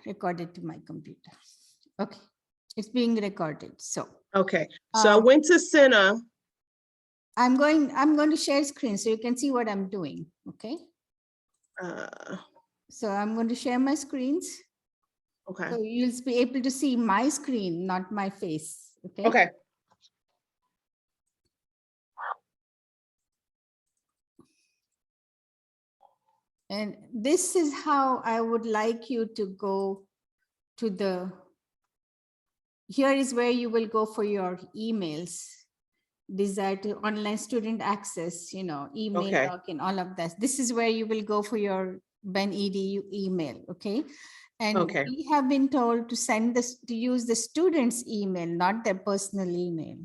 recorded to my computer. Okay, it's being recorded. So Okay, so I went to CINAHL. I'm going to share screen so you can see what I'm doing. Okay. So I'm going to share my screens. Okay. So you'll be able to see my screen, not my face. Okay. Okay. And this is how I would like you to go to the, here is where you will go for your emails. These are to online student access, you know, email login, all of that. This is where you will go for your Ben EDU email, okay? And we have been told to send this, to use the student's email, not their personal email.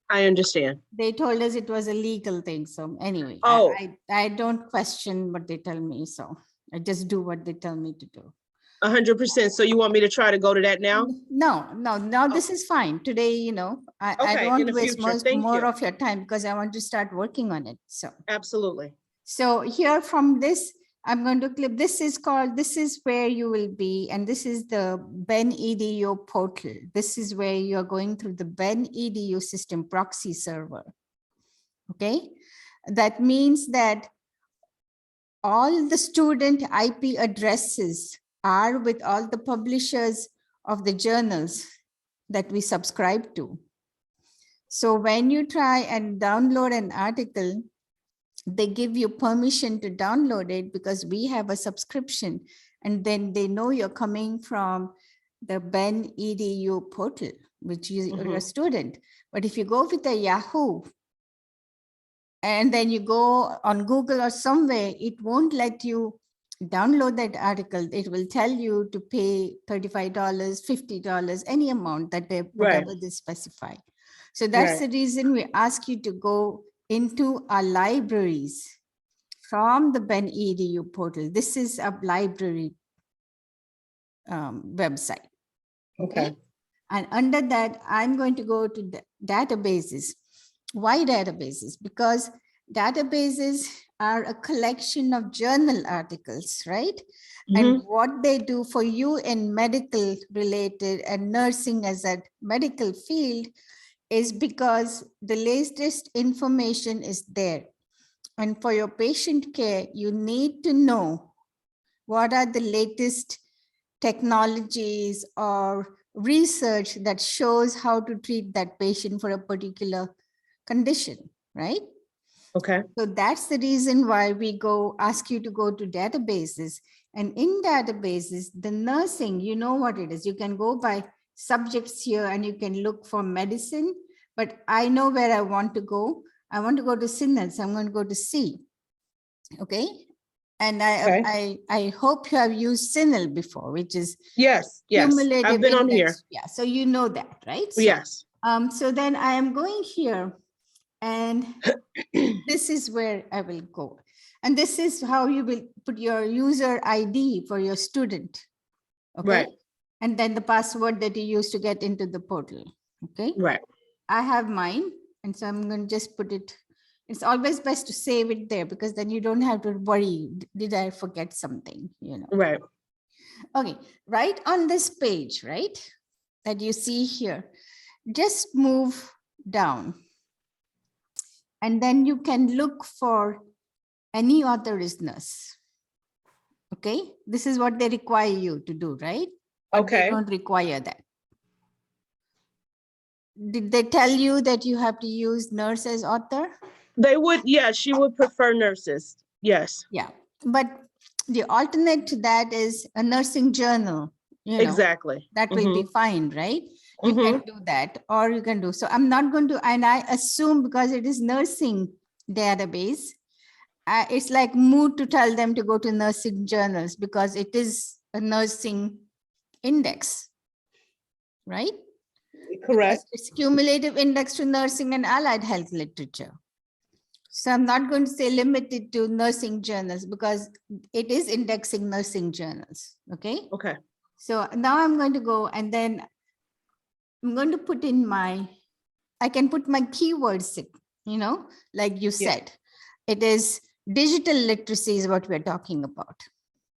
I understand. They told us it was a legal thing. So anyway, I don't question what they tell me. So I just do what they tell me to do. 100%. So you want me to try to go to that now? No, this is fine. Today, you know, I don't want to waste more of your time because I want to start working on it. So absolutely. So here from this, I'm going to click, this is where you will be. And this is the Ben EDU portal. This is where you're going through the Ben EDU system proxy server. Okay. That means that all the student IP addresses are with all the publishers of the journals that we subscribe to. So when you try and download an article, they give you permission to download it because we have a subscription, and then they know you're coming from the Ben EDU portal, which you're a student. But if you go with a Yahoo and then you go on Google or somewhere, it won't let you download that article. It will tell you to pay $35, $50, any amount that they, whatever they specify. So that's the reason we ask you to go into our libraries from the Ben EDU portal. This is a library website. Okay. And under that, I'm going to go to the databases. Why databases? Because databases are a collection of journal articles, right? And what they do for you in medical related and nursing as a medical field is because the latest information is there. And for your patient care, you need to know what are the latest technologies or research that shows how to treat that patient for a particular condition, right? Okay. So that's the reason why we ask you to go to databases. And in databases, the nursing, you know what it is. You can go by subjects here and you can look for medicine, but I know where I want to go. I want to go to CINAHL, so I'm going to go to C. Okay. And I hope you have used CINAHL before, which is cumulative I've been index. On here. Yeah, so you know that, right? So, yes. So then I am going here, and this is where I will go. And this is how you will put your user ID for your student. Okay. Right. And then the password that you use to get into the portal. Okay. Right. I have mine. And so I'm going to just put it. It's always best to save it there because then you don't have to worry. Did I forget something? You know. Right. Okay. Right on this page, right, that you see here, just move down. And then you can look for any authorizedness. Okay. This is what they require you to do, right? But they don't require that. Did they tell you that you have to use nurse as author? They would, yeah, she would prefer nurses. Yes. Yeah. But the alternate to that is a nursing journal. You know, exactly. That will be fine, right? You can do that, or you can do. So I'm not going to, and I assume because it is nursing database, it's like moot to tell them to go to nursing journals because it is a nursing index, right? Correct. Because it's cumulative index to nursing and allied health literature. So I'm not going to say limited to nursing journals because it is indexing nursing journals. Okay. Okay. So now I'm going to go and then I'm going to put in I can put my keywords, you know, like you said, it is digital literacy is what we're talking about.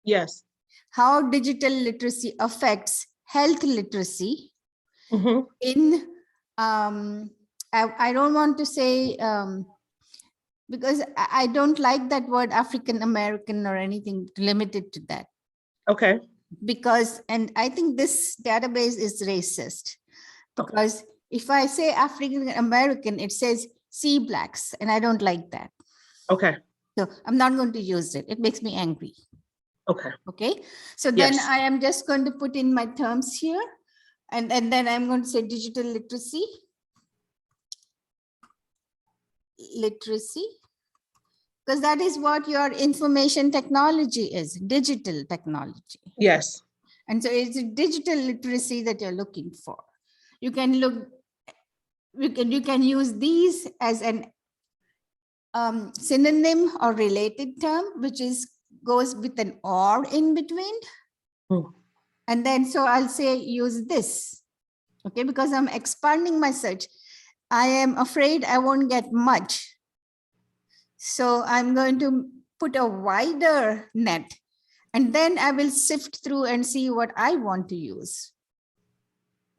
Yes. how digital literacy affects health literacy Mhm. in, I don't want to say, because I don't like that word African American or anything limited to that. Okay. Because, and I think this database is racist, because if I say African American, it says see blacks, and I don't like that. Okay. So I'm not going to use it. It makes me angry. Okay. Okay. So then Yes. I am just going to put in my terms here, and then I'm going to say digital literacy. Because that is what your information technology is, digital technology. Yes. And so it's a digital literacy that you're looking for. You can look, you can use these as an synonym or related term, which is goes with an or in between. And then, so I'll say use this, okay, because I'm expanding my search. I am afraid I won't get much. So I'm going to put a wider net, and then I will sift through and see what I want to use.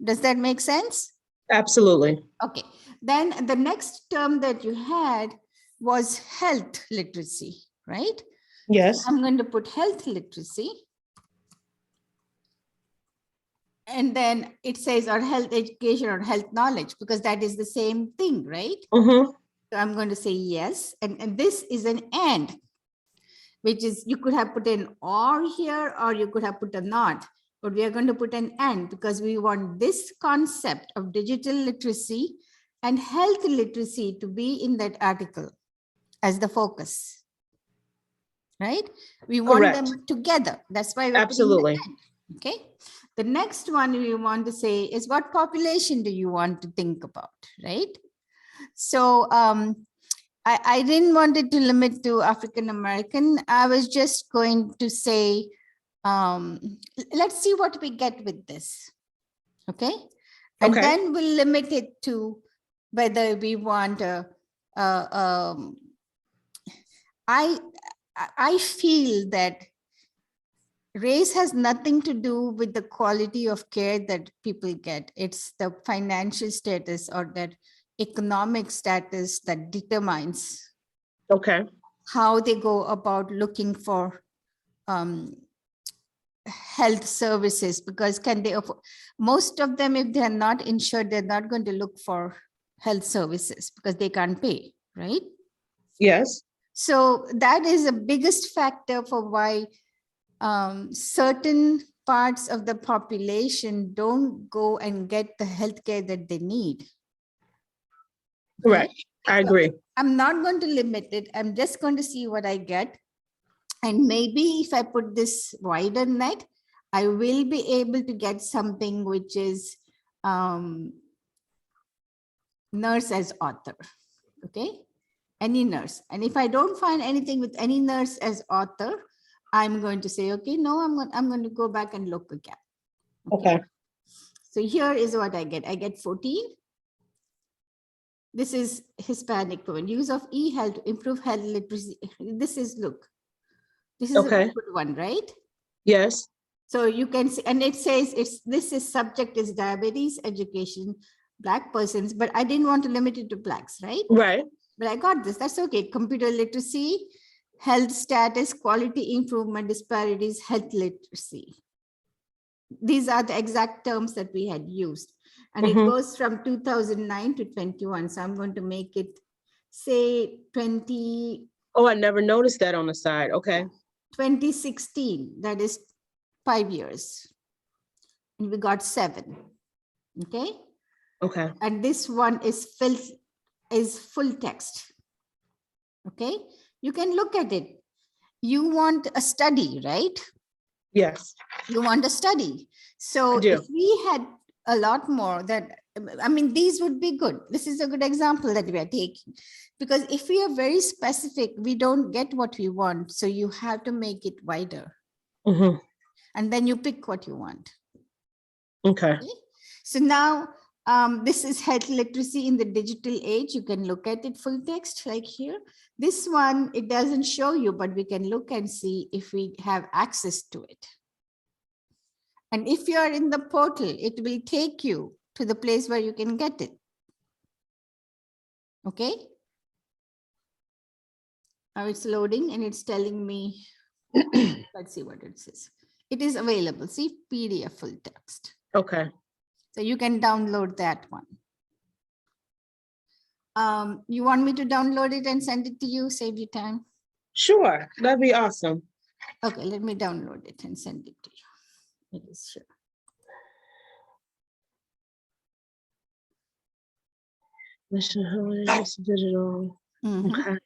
Does that make sense? Absolutely. Okay. Then the next term that you had was health literacy, right? Yes. I'm going to put health literacy. And then it says or health education or health knowledge, because that is the same thing, right? Mm-hmm. So I'm going to say yes. And this is an and, which is, you could have put an or here, or you could have put a not, but we are going to put an and, because we want this concept of digital literacy and health literacy to be in that article as the focus, right? We want Correct. them together. That's why we're Absolutely. putting the and, okay? The next one we want to say is, what population do you want to think about, right? So I didn't want it to limit to African American. I was just going to say, let's see what we get with this, okay? And Okay. then we'll limit it to whether we want I feel that race has nothing to do with the quality of care that people get. It's the financial status or that economic status that determines Okay. how they go about looking for health services, because can they afford, most of them, if they're not insured, they're not going to look for health services because they can't pay, right? Yes. So that is the biggest factor for why certain parts of the population don't go and get the healthcare that they need. Correct. I agree. I'm not going to limit it. I'm just going to see what I get. And maybe if I put this wider net, I will be able to get something which is nurse as author, okay? Any nurse. And if I don't find anything with any nurse as author, I'm going to say, okay, no, I'm going to go back and look again. Okay. So here is what I get. I get 14. This is Hispanic women. Use of e-health to improve health literacy. This is, look, this is Okay. a good one, right? Yes. So you can see, and it says this is subject is diabetes, education, Black persons, but I didn't want to limit it to Blacks, right? Right. But I got this, that's okay. Computer literacy, health status, quality improvement, disparities, health literacy. These are the exact terms that we had used. And it goes from 2009 to 21. So I'm going to make it say 20. Oh, I never noticed that on the side. Okay. 2016, that is 5 years. And we got 7. Okay. Okay. And this one is full text. Okay. You can look at it. You want a study, right? Yes. You want a study. So if we had a lot more that, I mean, these would be good. This is a good example that we are taking, because if we are very specific, we don't get what we want. So you have to make it wider. And then you pick what you want. Okay. So now this is health literacy in the digital age. You can look at it full text like here. This one, it doesn't show you, but we can look and see if we have access to it. And if you are in the portal, it will take you to the place where you can get it. Okay. Now it's loading and it's telling me, let's see what it says. It is available. See, PDF full text. Okay. So you can download that one. You want me to download it and send it to you, save you time? Sure, that'd be awesome. Okay, let me download it and send it to you. It is sure. Digital. Okay.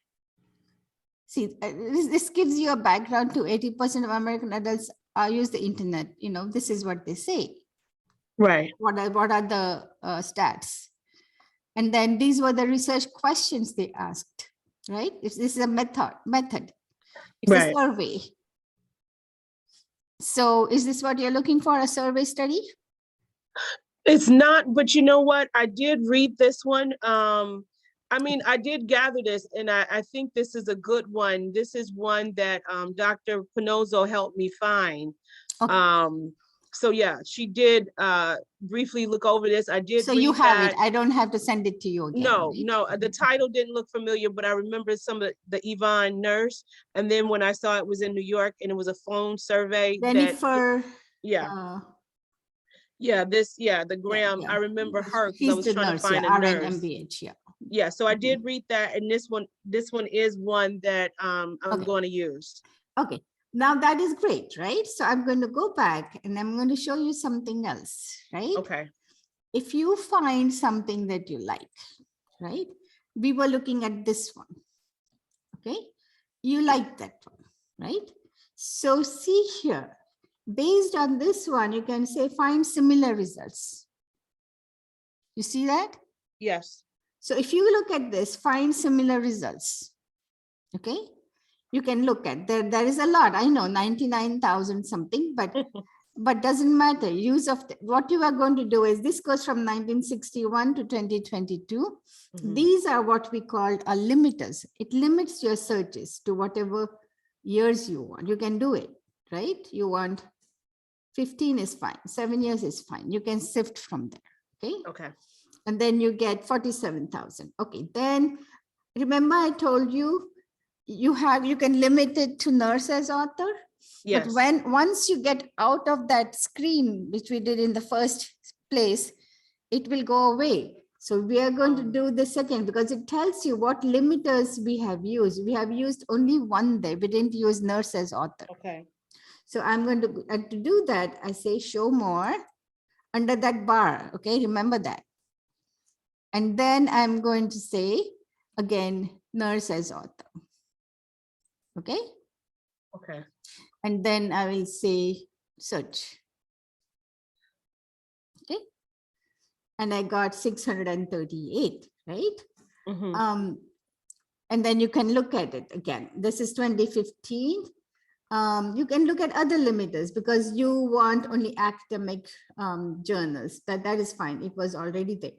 See, this gives you a background to 80% of American adults use the internet. You know, this is what they say. Right. What are the stats? And then these were the research questions they asked, right? This is a method. It's Right. a survey. So is this what you're looking for, a survey study? It's not, but you know what? I did read this one. I mean, I did gather this, and I think this is a good one. This is one that Dr. Pinozzo helped me find. Okay. So yeah, she did briefly look over this. I did. So you have it. I don't have to send it to you again. No, right? no, the title didn't look familiar, but I remember some of the Yvonne nurse. And then when I saw it was in New York and it was a phone survey. Jennifer. Yeah. The Graham, I remember her because I was trying to find a nurse. RN-MBH, yeah. Yeah, so I did read that, and this one is one that I'm going to use. Okay, now that is great, right? So I'm going to go back and I'm going to show you something else, right? Okay. If you find something that you like, right? We were looking at this one, okay? You like that one, right? So see here, based on this one, you can say find similar results. You see that? Yes. So if you look at this, find similar results, okay? You can look at, there is a lot, I know, 99,000 something, but doesn't matter. Use of what you are going to do is this goes from 1961 to 2022. These are what we call limiters. It limits your searches to whatever years you want. You can do it, right? You want 15 is fine, 7 years is fine. You can sift from there, okay? Okay. And then you get 47,000. Okay, then remember I told you, you can limit it to nurse as author. Yes. But once you get out of that screen, which we did in the first place, it will go away. So we are going to do the second because it tells you what limiters we have used. We have used only one there. We didn't use nurse as author. Okay. So I'm going to do that. I say show more under that bar. Okay, remember that. And then I'm going to say again, nurse as author. Okay. Okay. And then I will say search. Okay. And I got 638, right? And then you can look at it again. This is 2015. You can look at other limiters because you want only academic journals. That is fine. It was already there.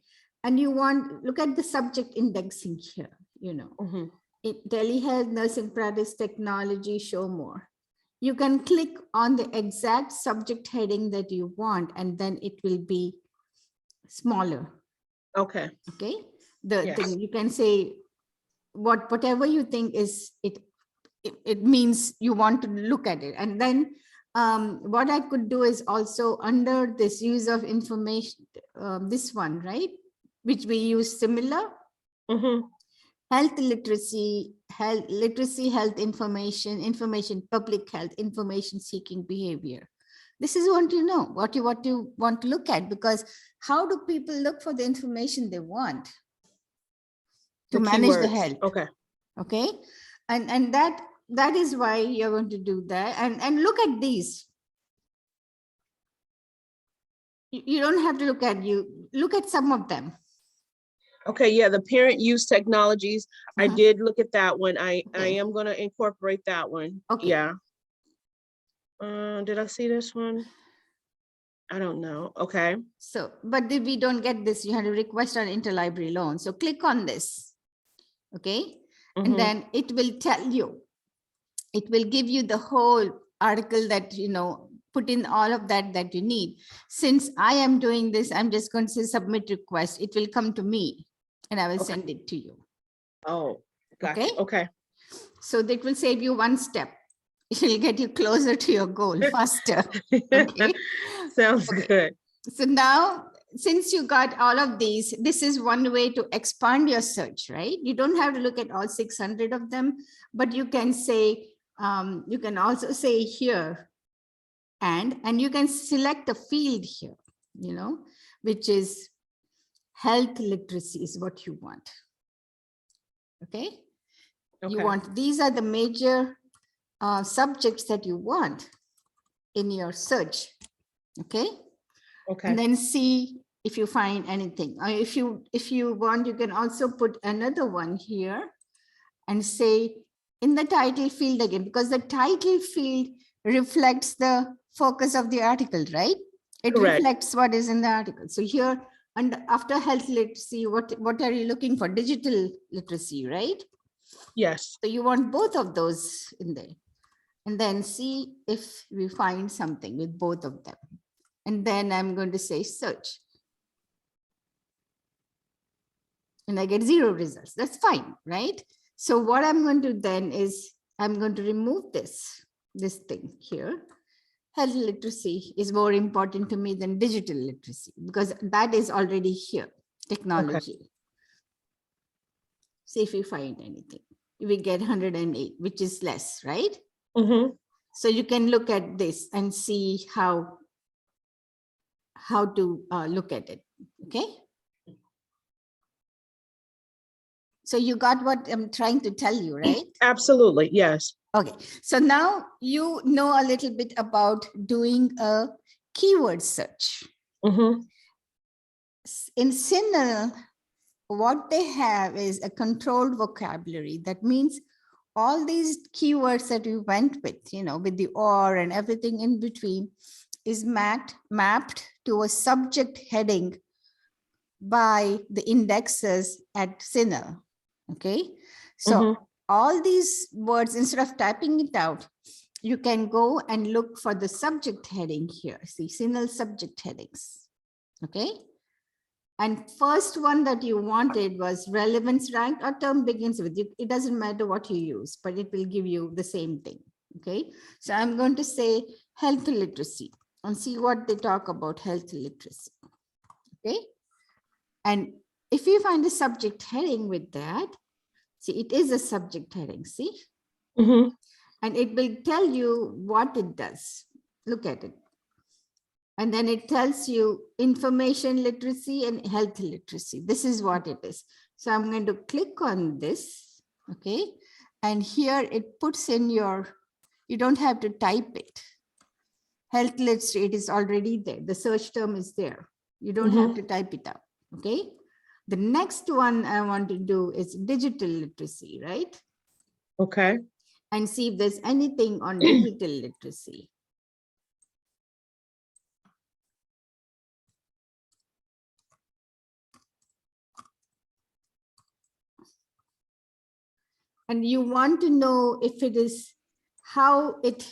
And you want, look at the subject indexing here, you know. Telehealth, nursing practice, technology, show more. You can click on the exact subject heading that you want, and then it will be smaller. Okay. Okay. The thing you can say whatever you think is it means you want to look at it. And then what I could do is also under this use of information, this one, right? Which we use similar. Health literacy, health information, public health, information seeking behavior. This is what you know, what you want to look at, because how do people look for the information they want to manage the health? Okay. Okay. And that is why you're going to do that. And look at these. You don't have to look at some of them. Okay, yeah, the parent use technologies. I did look at that one. I am going to incorporate that one. Okay. Yeah. Did I see this one? I don't know. Okay. So, but if we don't get this, you have to request an interlibrary loan. So click on this. Okay. And then it will tell you, it will give you the whole article that, you know, put in all of that you need. Since I am doing this, I'm just going to say submit request. It will come to me and I will send it to you. Oh, gotcha. Okay. Okay. So that will save you one step. It will get you closer to your goal faster. Okay. Sounds good. So now, since you got all of these, this is one way to expand your search, right? You don't have to look at all 600 of them, but you can say, you can also say here, and you can select a field here, you know, which is health literacy is what you want. Okay. You want, these are the major subjects that you want in your search. Okay. Okay. And then see if you find anything. If you want, you can also put another one here and say in the title field again, because the title field reflects the focus of the article, right? It reflects what is in the article. So here, and after health literacy, what are you looking for? Digital literacy, right? Yes. So you want both of those in there. And then see if we find something with both of them. And then I'm going to say search. And I get 0 results. That's fine, right? So what I'm going to do then is I'm going to remove this thing here. Health literacy is more important to me than digital literacy because that is already here, technology. Okay. See if we find anything. We get 108, which is less, right? Mm-hmm. So you can look at this and see how to look at it, okay? So you got what I'm trying to tell you, right? Absolutely, yes. Okay, so now you know a little bit about doing a keyword search. Mm-hmm. In CINAHL, what they have is a controlled vocabulary. That means all these keywords that we went with, you know, with the or and everything in between is mapped to a subject heading by the indexes at CINAHL. Okay, so all these words, instead of typing it out, you can go and look for the subject heading here. See, CINAHL subject headings. Okay, and first one that you wanted was relevance rank. Our term begins with it. It doesn't matter what you use, but it will give you the same thing. Okay, so I'm going to say health literacy and see what they talk about health literacy. Okay, and if you find a subject heading with that, see, it is a subject heading, see? Mm-hmm. And it will tell you what it does. Look at it. And then it tells you information literacy and health literacy. This is what it is. So I'm going to click on this, okay? And here it puts in your, you don't have to type it. Health literacy, it is already there. The search term is there. You don't have to type it out, okay? The next one I want to do is digital literacy, right? Okay. And see if there's anything on digital literacy. And you want to know if it is how it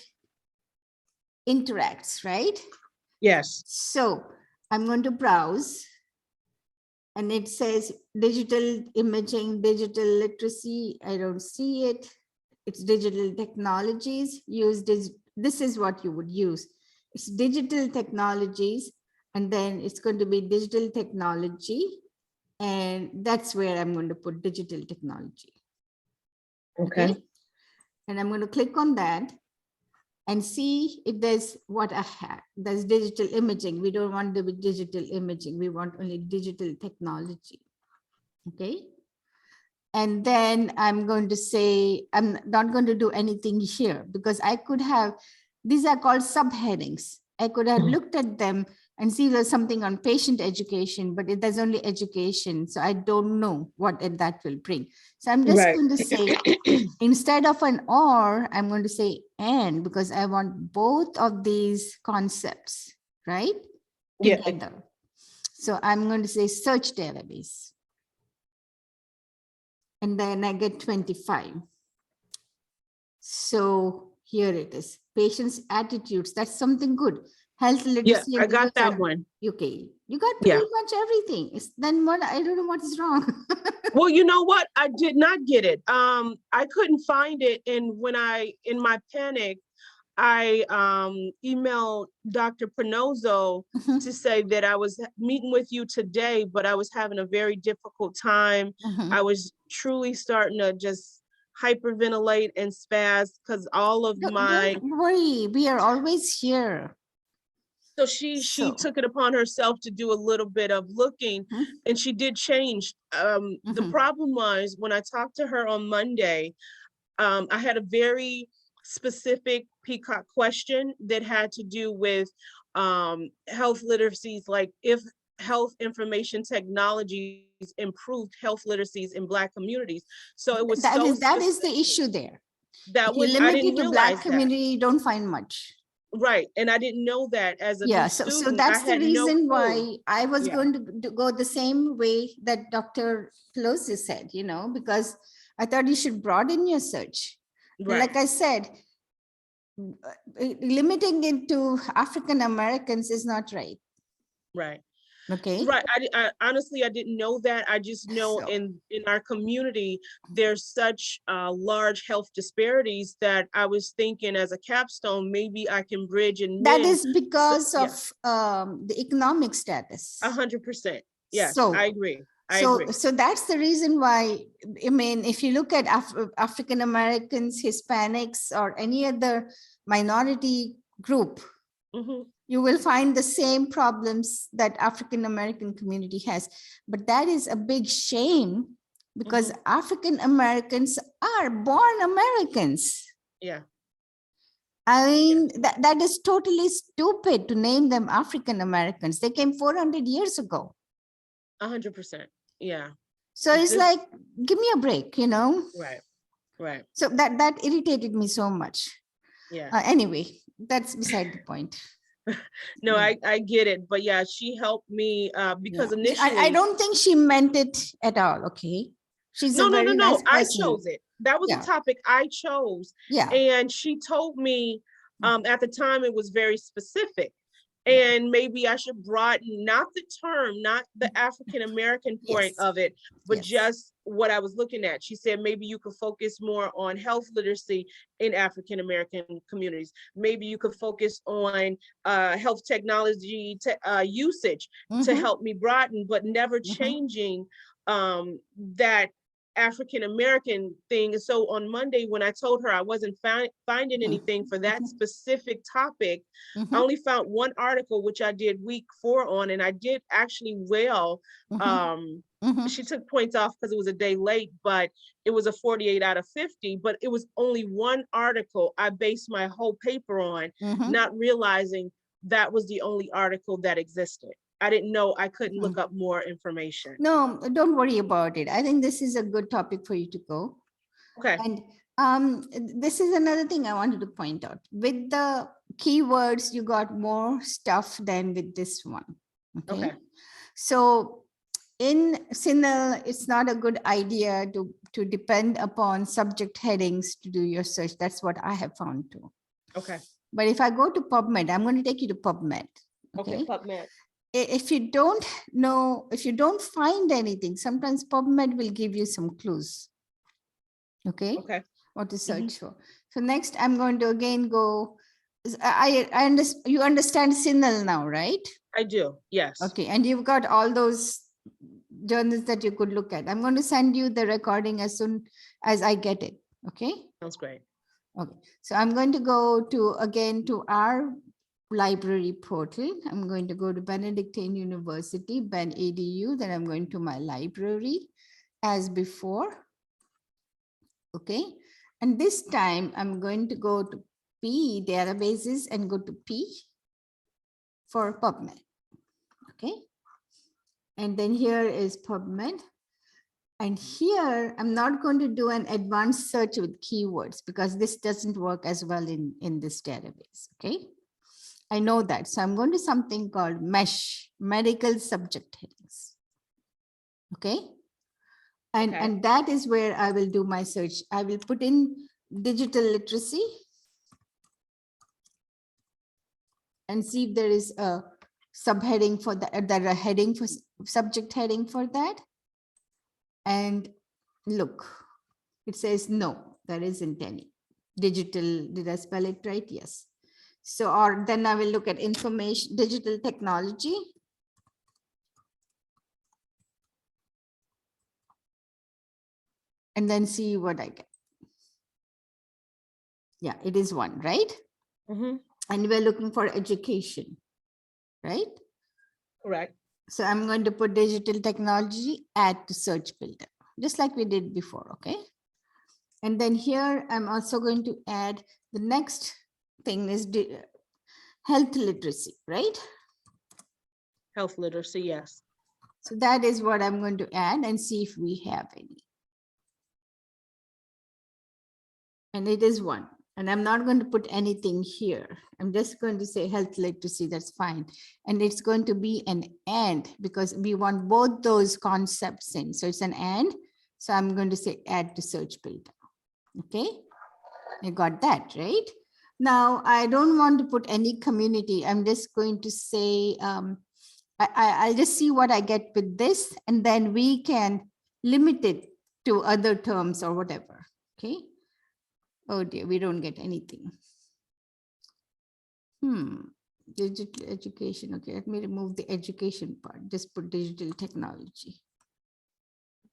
interacts, right? Yes. So I'm going to browse. And it says digital imaging, digital literacy. I don't see it. It's digital technologies. This is what you would use. It's digital technologies. And then it's going to be digital technology. And that's where I'm going to put digital technology. Okay. And I'm going to click on that and see if there's what I have. There's digital imaging. We don't want to be digital imaging. We want only digital technology. Okay. And then I'm going to say, I'm not going to do anything here because I could have, these are called subheadings. I could have looked at them and see there's something on patient education, but there's only education. So I don't know what that will bring. So I'm just going to say, instead of an or, I'm going to say and, because I want both of these concepts, right? Together. Yeah. So I'm going to say search database. And then I get 25. So here it is. patients' attitudes. That's something good. Health Yeah, literacy. I got that one. Okay, you got Yeah. pretty much everything. Then what? I don't know what is wrong. Well, you know what? I did not get it. I couldn't find it, and when in my panic, I emailed Dr. Penozo to say that I was meeting with you today, but I was having a very difficult time. I was truly starting to just hyperventilate and spaz because all of Don't worry, we are always here. So she took it upon herself to do a little bit of looking, and she did change. The problem was when I talked to her on Monday, I had a very specific PICO question that had to do with health literacies, like if health information technologies improved health literacies in Black communities. So it was that is the issue there. That was I didn't to realize Black community, you don't find much. Right. And I didn't know that as a new student. So that's the reason why I was going to go the same way that Dr. Pelosi said, you know, because I thought you should broaden your search. Right. Like I said, limiting it to African Americans is not right. Right. Okay. Right. I honestly, I didn't know that. I just know in our community, there's such large health disparities that I was thinking as a capstone, maybe I can bridge and that is because of the economic status. 100%. Yes, so, I agree. So that's the reason why, I mean, if you look at African Americans, Hispanics, or any other minority group, you will find the same problems that African American community has. But that is a big shame because African Americans are born Americans. Yeah. I mean, that is totally stupid to name them African Americans. They came 400 years ago. 100%. Yeah. So it's like, give me a break, you know? Right. Right. So that irritated me so much. Yeah. Anyway, that's beside the point. No, I get it. But yeah, she helped me because initially. I don't think she meant it at all. Okay. She's no. Nice I chose it. That was a topic I chose. Yeah. And she told me at the time it was very specific. And maybe I should broaden not the term, not the African American point of it, but just what I was looking at. She said, maybe you could focus more on health literacy in African American communities. Maybe you could focus on health technology usage to help me broaden, but never changing that African American thing. And so on Monday, when I told her I wasn't finding anything for that specific topic, I only found one article, which I did week 4 on, and I did actually well. She took points off because it was a day late, but it was a 48 out of 50, but it was only one article I based my whole paper on, not realizing that was the only article that existed. I didn't know I couldn't look up more information. No, don't worry about it. I think this is a good topic for you to go. Okay. And this is another thing I wanted to point out. With the keywords, you got more stuff than with this one. Okay. So in CINAHL, it's not a good idea to depend upon subject headings to do your search. That's what I have found too. Okay. But if I go to PubMed, I'm going to take you to PubMed. Okay, PubMed. If you don't know, if you don't find anything, sometimes PubMed will give you some clues. Okay. What to search for. So next, I'm going to again go. You understand CINAHL now, right? I do. Yes. Okay, and you've got all those journals that you could look at. I'm going to send you the recording as soon as I get it. Okay. Sounds great. Okay. So I'm going to go to our library portal. I'm going to go to Benedictine University, Ben.edu. Then I'm going to my library as before. Okay. And this time I'm going to go to P databases and go to P for PubMed. Okay. And then here is PubMed. And here I'm not going to do an advanced search with keywords because this doesn't work as well in this database. Okay. I know that. So I'm going to something called MESH, medical subject headings. Okay. And that is where I will do my search. I will put in digital literacy. and see if there is a subheading for that, a heading for subject heading for that. And look, it says no, there isn't any. Digital, did I spell it right? Yes. So, or then I will look at information, digital technology. And then see what I get. Yeah, it is one, right? Mm-hmm. And we're looking for education, right? Correct. So I'm going to put digital technology, add to search builder, just like we did before, okay? And then here, I'm also going to add the next thing is health literacy, right? Health literacy, yes. So that is what I'm going to add and see if we have any. And it is one. And I'm not going to put anything here. I'm just going to say health literacy, that's fine. And it's going to be an and because we want both those concepts in. So it's an and. So I'm going to say add to search builder. Okay, I got that, right? Now, I don't want to put any community. I'm just going to say, I'll just see what I get with this, and then we can limit it to other terms or whatever, okay? Oh dear, we don't get anything. Digital education. Okay, let me remove the education part. Just put digital technology.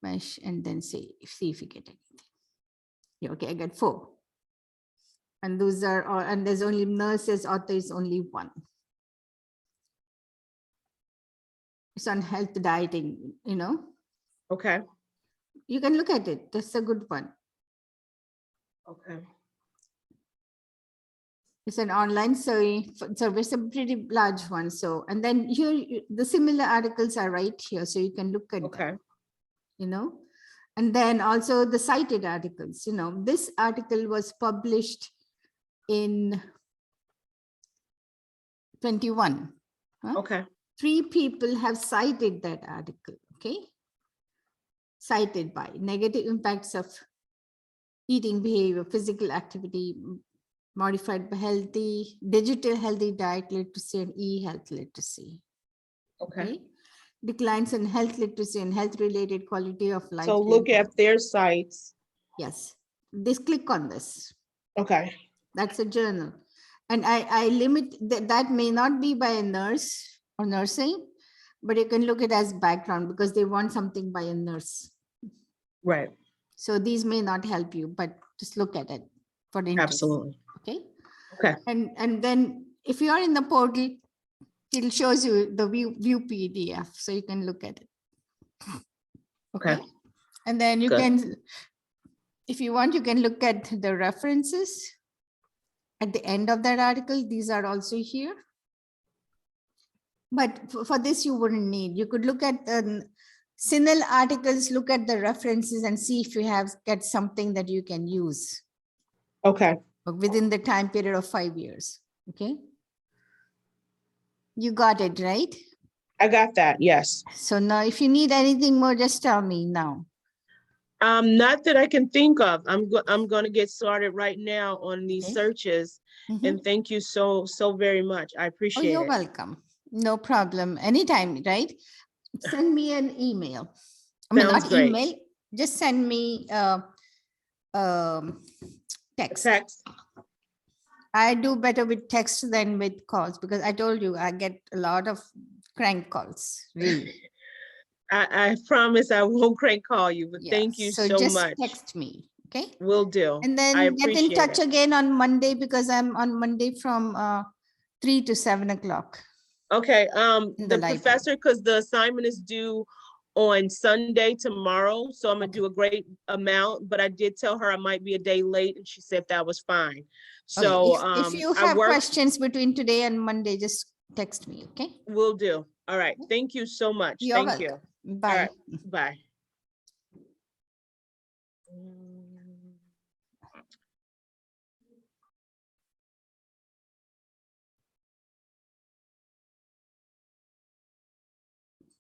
Mesh and then see if we get anything. Yeah, okay, I got 4. And those are all, and there's only nurses, author is only 1. It's on health dieting, you know. Okay. You can look at it. That's a good one. Okay. It's an online service, a pretty large one. So, and then here, the similar articles are right here. So you can look at them, you know, and then also the cited articles, you know, this article was published in 21. Huh? Okay. 3 people have cited that article, okay? Cited by negative impacts of eating behavior, physical activity, modified by healthy, digital healthy diet literacy, and e-health literacy. Okay. Declines in health literacy and health related quality of life. So look at their sites. Yes, click on this. Okay. That's a journal. And I limit that may not be by a nurse or nursing, but you can look at it as background because they want something by a nurse. Right. So these may not help you, but just look at it for the interest. Absolutely. Okay. Okay. And then if you are in the portal, it shows you the view PDF, so you can look at it. Okay. And then you Good. can, if you want, you can look at the references at the end of that article. These are also here. But for this, you wouldn't need. You could look at the CINAHL articles, look at the references and see if you get something that you can use. Okay. Within the time period of 5 years. Okay. You got it, right? I got that. Yes. So now if you need anything more, just tell me now. Not that I can think of. I'm going to get started right now on these searches. And thank you so very much. I appreciate it. You're welcome. No problem. Anytime, right? Send me an email. I mean, not great. email, just send me text. I do better with text than with calls because I told you I get a lot of crank calls, really. I promise I won't crank call you, but thank you so just much. Text me, okay? Will do. And then get in touch again on Monday because I'm on Monday from 3 to 7 o'clock. Okay. The professor, because the assignment is due on Sunday tomorrow, so I'm gonna do a great amount. But I did tell her I might be a day late, and she said that was fine. So if you have questions between today and Monday, just text me, okay? Will do. All right. Thank you so much. You're Thank welcome. you. Bye. All right. Bye.